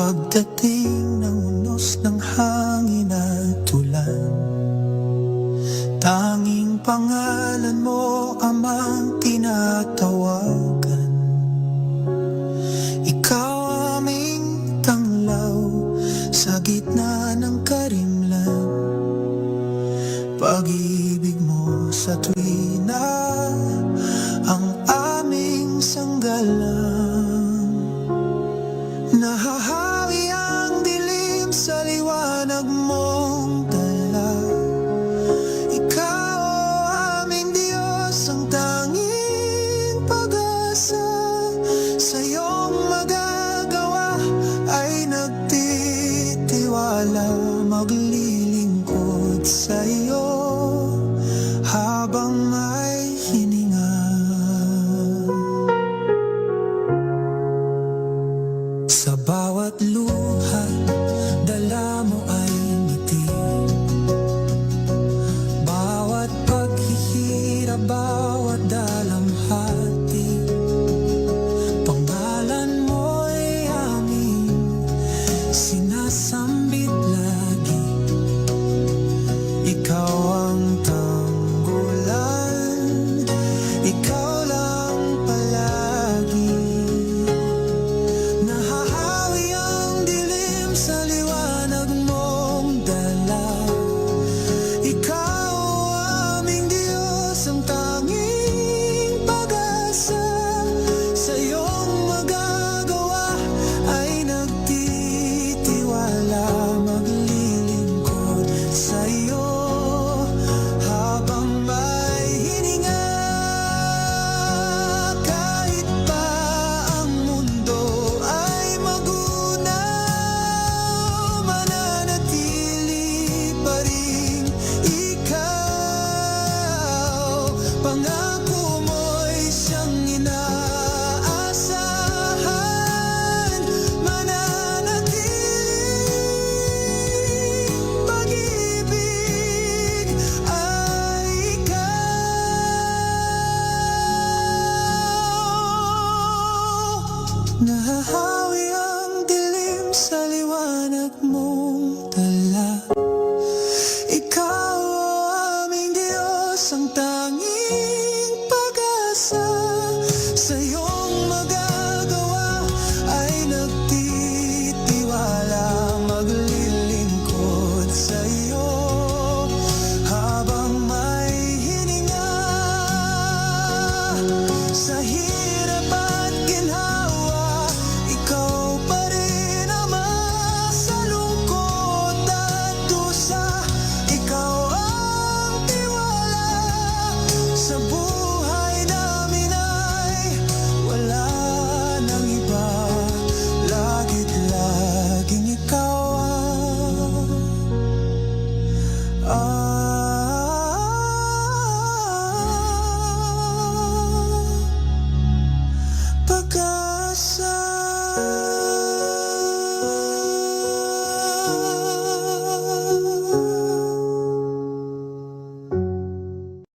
Pagdating ng unos ng hangin at ulan, tanging pangalan mo amang tinatawagan. Ikaw aming tanglaw sa gitna ng karimlan. Pag-ibig mo sa tuwina ang aming sanggalang. Nahahawi ang dilim sa liwanag mong dala. Ikaw aming Diyos, ang tanging pag-asa. Sa iyong magagawa ay nagtitiwala, maglilingkod sa iyo habang may hininga. Sa bawat luha, dala mo ay ngiti. Bawat paghihirap, bawat dalamhati, pangalan mo'y aming sinasambit lagi. Ikaw ang tanggulan, ikaw lang palagi. Nahahawi ang dilim sa liwanag mong dala. Ikaw aming Diyos, ang tanging pag-asa. Sa iyong magagawa ay nagtitiwala, maglilingkod sa iyo habang may hininga. Kahit pa ang mundo ay magunaw, mananatili pa rin ikaw. Pangako mo'y siyang inaasahan, mananatiling pag-ibig ay ikaw. Nahahawi ang dilim sa liwanag mong dala. Ikaw aming Diyos, ang tanging